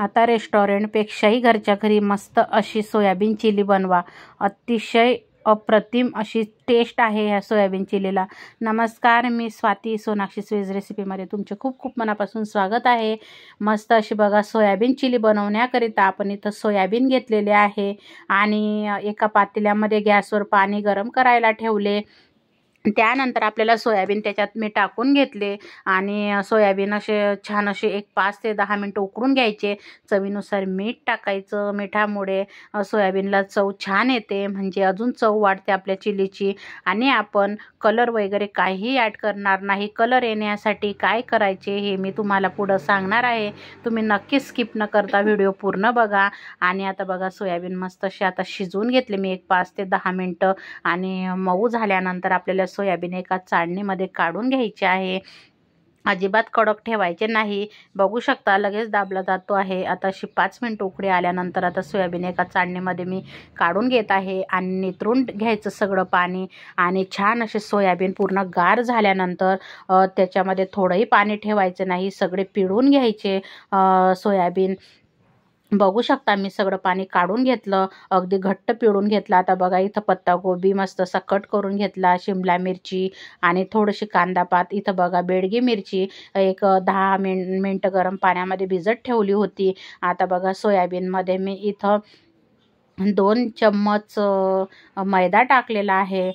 आता रेस्टॉरंटपेक्षाही घरच्या घरी मस्त अशी सोयाबीन चिली बनवा. अतिशय अप्रतिम अशी टेस्ट आहे ह्या सोयाबीन चिलीला. नमस्कार, मी स्वाती. सोनाक्षी वेज रेसिपीमध्ये तुमचे खूप खूप मनापासून स्वागत आहे. मस्त अशी बघा सोयाबीन चिली बनवण्याकरिता आपण इथं सोयाबीन घेतलेले आहे आणि एका पातेल्यामध्ये गॅसवर पाणी गरम करायला ठेवले. त्यानंतर आपल्याला सोयाबीन त्याच्यात मी टाकून घेतले आणि सोयाबीन असे छान असे एक 5 ते 10 मिनटं उकळून घ्यायचे. चवीनुसार मीठ टाकायचं. मिठामुळे सोयाबीनला चव छान येते, म्हणजे अजून चव वाढते आपल्या चिलीची. आणि आपण कलर वगैरे काहीही ॲड करणार नाही. कलर येण्यासाठी काय करायचे हे मी तुम्हाला पुढं सांगणार आहे. तुम्ही नक्की स्किप न करता व्हिडिओ पूर्ण बघा. आणि आता बघा सोयाबीन मस्त अशी आता शिजवून घेतले मी एक 5 ते 10 मिनटं आणि मऊ झाल्यानंतर आपल्याला सोयाबीन एका चाळणीमध्ये काढून घ्यायचे आहे. अजिबात कडक ठेवायचे नाही. बघू शकता लगेच दाबला जातो आहे. आता अशी 5 मिनटं उकळी आल्यानंतर आता सोयाबीन एका चाळणीमध्ये मी काढून घेत आहे आणि नितरून घ्यायचं सगळं पाणी. आणि छान असे सोयाबीन पूर्ण गार झाल्यानंतर त्याच्यामध्ये थोडंही पाणी ठेवायचं नाही. सगळे पिळून घ्यायचे सोयाबीन. बघू शकता मी सगळं पाणी काढून घेतलं, अगदी घट्ट पिळून घेतला. आता बघा इथं पत्ताकोबी मस्त असा कट करून घेतला, शिमला मिरची आणि थोडीशी कांदा पात. इथं बघा बेडगी मिरची एक 10 मिनटं गरम पाण्यामध्ये भिजत ठेवली होती. आता बघा सोयाबीनमध्ये मी इथं 2 चम्मच मैदा टाकलेला आहे.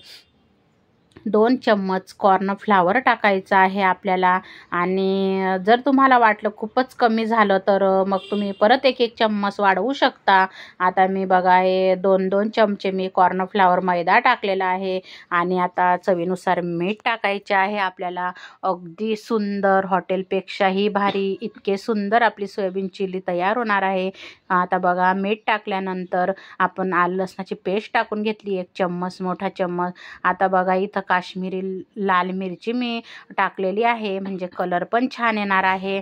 2 चम्मच कॉर्नफ्लॉवर टाकायचं आहे आपल्याला. आणि जर तुम्हाला वाटलं खूपच कमी झालं तर मग तुम्ही परत 1 चम्मच वाढवू शकता. आता मी बघा हे 2 चमचे मी कॉर्नफ्लॉवर मैदा टाकलेला आहे. आणि आता चवीनुसार मीठ टाकायचे आहे आपल्याला. अगदी सुंदर, हॉटेलपेक्षाही भारी इतके सुंदर आपली सोयाबीन चिली तयार होणार आहे. आता बघा मीठ टाकल्यानंतर आपण आलं लसणाची पेस्ट टाकून घेतली 1 चम्मच, मोठा चम्मच. आता बघा इथं काश्मीरी लाल मिरची मी टाकलेली आहे, म्हणजे कलर पण छान येणार आहे.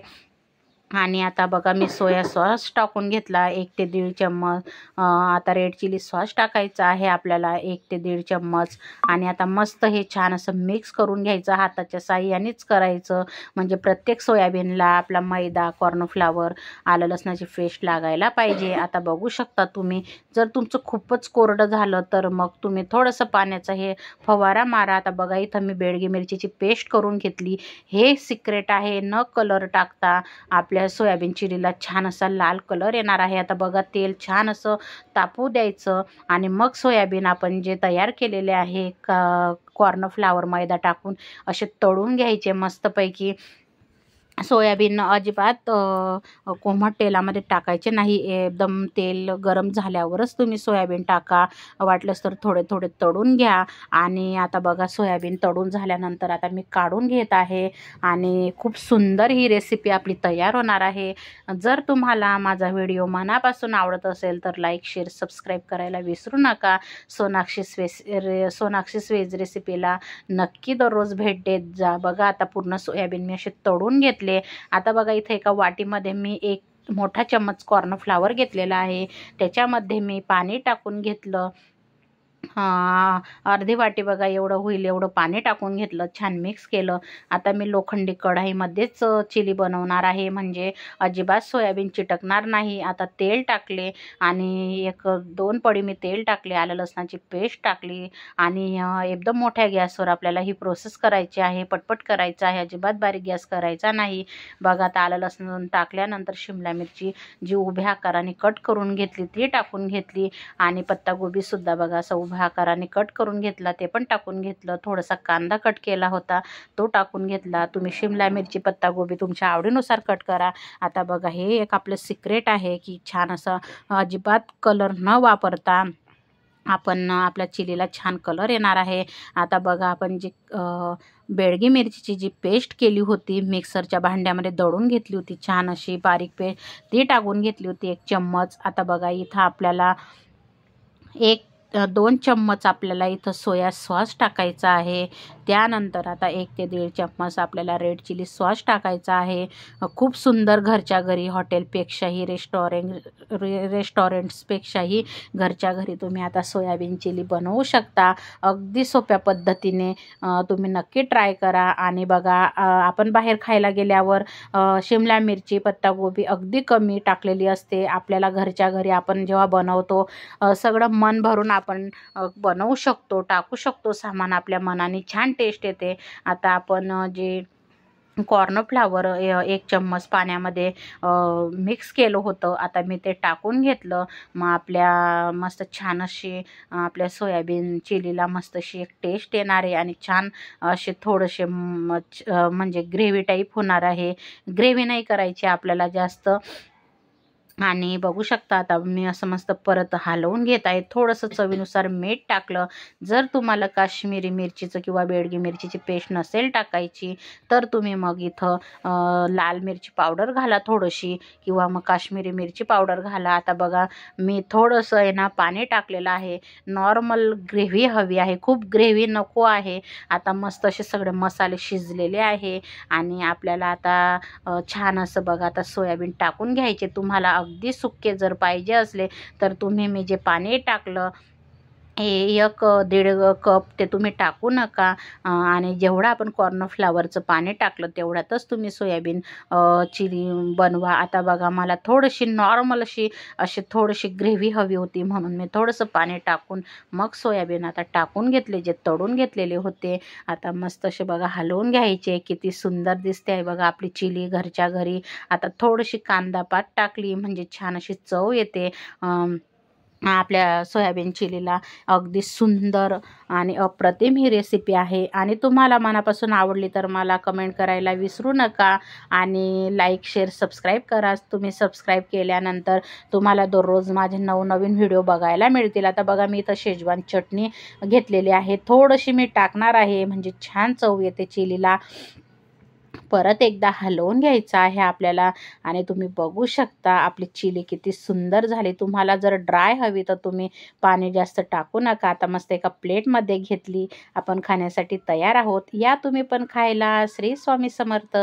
आणि आता बघा मी सोया सॉस टाकून घेतला 1 ते 1.5 चम्मच. आता रेड चिली सॉस टाकायचा आहे आपल्याला 1 ते 1.5 चम्मच. आणि आता मस्त हे छान असं मिक्स करून घ्यायचं. हाताच्या साहाय्यानेच करायचं, म्हणजे प्रत्येक सोयाबीनला आपला मैदा, कॉर्नफ्लॉवर, आलं लसणाची पेस्ट लागायला पाहिजे. आता बघू शकता तुम्ही, जर तुमचं खूपच कोरडं झालं तर मग तुम्ही थोडंसं पाण्याचा हे फवारा मारा. आता बघा इथं मी बेडगी मिरचीची पेस्ट करून घेतली. हे सिक्रेट आहे, न कलर टाकता आपल्या सोयाबीन चिलीला छान असा लाल कलर येणार आहे. आता बघा तेल छान असं तापू द्यायचं आणि मग सोयाबीन आपण जे तयार केलेले आहे कॉर्नफ्लॉवर मैदा टाकून असे तळून घ्यायचे मस्तपैकी. सोयाबीन अजिबात कोमट तेलामध्ये टाकायचे नाही. एकदम तेल गरम झाल्यावरच तुम्ही सोयाबीन टाका. वाटलंच तर थोडे थोडे तळून घ्या. आणि आता बघा सोयाबीन तळून झाल्यानंतर आता मी काढून घेत आहे आणि खूप सुंदर ही रेसिपी आपली तयार होणार आहे. जर तुम्हाला माझा व्हिडिओ मनापासून आवडत असेल तर लाईक, शेअर, सबस्क्राईब करायला विसरू नका. सोनाक्षी वेज रेसिपीला नक्की दररोज भेट देत जा. बघा आता पूर्ण सोयाबीन मी असे तळून घेतले. आता बघा इथे एका वाटीमध्ये मी 1 मोठा चम्मच कॉर्नफ्लॉवर घेतलेला आहे. त्याच्यामध्ये मी पाणी टाकून घेतलं. अर्धी वाटी बघा एवढं होईल एवढं पाणी टाकून घेतलं, छान मिक्स केलं. आता मी लोखंडी कढाईमध्येच चिली बनवणार आहे, म्हणजे अजिबात सोयाबीन चिटकणार नाही. आता तेल टाकले आणि 1-2 पडी मी तेल टाकले, आलं लसणाची पेस्ट टाकली आणि एकदम मोठ्या गॅसवर आपल्याला ही प्रोसेस करायची आहे. पटपट करायचं आहे, अजिबात बारीक गॅस करायचा नाही. बघा आता आलं लसण टाकल्यानंतर शिमला मिरची जी उभ्या आकाराने कट करून घेतली ती टाकून घेतली. आणि पत्ताकोबीसुद्धा बघा असं उभ्या आकाराने कट करून घेतला, ते पण टाकून घेतलं. थोडासा कांदा कट केला होता तो टाकून घेतला. तुम्ही शिमला मिरची, पत्ताकोबी तुमच्या आवडीनुसार कट करा. आता बघा हे एक आपलं सिक्रेट आहे की छान असं अजिबात कलर न वापरता आपण आपल्या चिलीला छान कलर येणार आहे. आता बघा आपण जी बेडगी मिरचीची जी पेस्ट केली होती, मिक्सरच्या भांड्यामध्ये दळून घेतली होती छान अशी बारीक पेस्ट, ती टाकून घेतली होती 1 चम्मच. आता बघा इथं आपल्याला 1 2 चम्मच आपल्याला इथं सोया सॉस टाकायचा आहे. त्यानंतर आता 1 ते 1.5 चम्मच आपल्याला रेड चिली सॉस टाकायचा आहे. खूप सुंदर घरच्या घरी हॉटेलपेक्षाही रेस्टॉरंट्सपेक्षाही घरच्या घरी तुम्ही आता सोयाबीन चिली बनवू शकता. अगदी सोप्या पद्धतीने तुम्ही नक्की ट्राय करा. आणि बघा आपण बाहेर खायला गेल्यावर शिमला मिरची, पत्तागोबी अगदी कमी टाकलेली असते. आपल्याला घरच्या घरी आपण जेव्हा बनवतो सगळं मन भरून आपण बनवू शकतो, टाकू शकतो सामान आपल्या मनाने, छान टेस्ट येते. आता आपण जे कॉर्नफ्लॉवर 1 चम्मच पाण्यामध्ये मिक्स केलं होतं, आता मी ते टाकून घेतलं. मग आपल्या मस्त छान अशी आपल्या सोयाबीन चिलीला मस्त अशी एक टेस्ट येणार आहे आणि छान असे थोडेसे म्हणजे ग्रेव्ही टाईप होणार आहे. ग्रेव्ही नाही करायची आपल्याला जास्त. आणि बघू शकता आता मी असं मस्त परत हलवून घेत आहे. थोडंसं चवीनुसार मीठ टाकलं. जर तुम्हाला काश्मीरी मिरचीचं किंवा बेडगी मिरचीची पेस्ट नसेल टाकायची तर तुम्ही मग इथं लाल मिरची पावडर घाला थोडीशी, किंवा मग काश्मीरी मिरची पावडर घाला. आता बघा मी थोडंसं आहे ना पाणी टाकलेलं आहे. नॉर्मल ग्रेव्ही हवी आहे, खूप ग्रेव्ही नको आहे. आता मस्त असे सगळे मसाले शिजलेले आहे आणि आपल्याला आता छान असं बघा आता सोयाबीन टाकून घ्यायचे. तुम्हाला अगदी सुके जर पाहिजे असले तर तुम्ही मी जे पाणी टाकलं हे 1-1.5 कप ते तुम्ही टाकू नका. आणि जेवढं आपण कॉर्नफ्लॉवरचं पाणी टाकलं तेवढ्यातच तुम्ही सोयाबीन चिली बनवा. आता बघा मला थोडीशी नॉर्मल अशी थोडीशी ग्रेव्ही हवी होती म्हणून मी थोडंसं पाणी टाकून मग सोयाबीन आता टाकून घेतले, जे तळून घेतलेले होते. आता मस्त असे बघा हलवून घ्यायचे. किती सुंदर दिसते आहे बघा आपली चिली घरच्या घरी. आता थोडीशी कांदा पात टाकली म्हणजे छान अशी चव येते आपल्या सोयाबीन चिलीला. अगदी सुंदर आणि अप्रतिम ही रेसिपी आहे. आणि तुम्हाला मनापासून आवडली तर मला कमेंट करायला विसरू नका. आणि लाईक, शेअर, सबस्क्राईब करा. तुम्ही सबस्क्राईब केल्यानंतर तुम्हाला दररोज माझे नवनवीन व्हिडिओ बघायला मिळतील. आता बघा मी इथं शेजवान चटणी घेतलेली आहे, थोडीशी मी टाकणार आहे म्हणजे छान चव येते चिलीला. परत एकदा हलवून घ्यायचं आहे आपल्याला. आणि तुम्ही बघू शकता आपली चिली किती सुंदर झाली. तुम्हाला जर ड्राय हवी तर तुम्ही पाणी जास्त टाकू नका. आता मस्त एका प्लेटमध्ये घेतली, आपण खाण्यासाठी तयार आहोत. या तुम्ही पण खायला. श्री स्वामी समर्थ.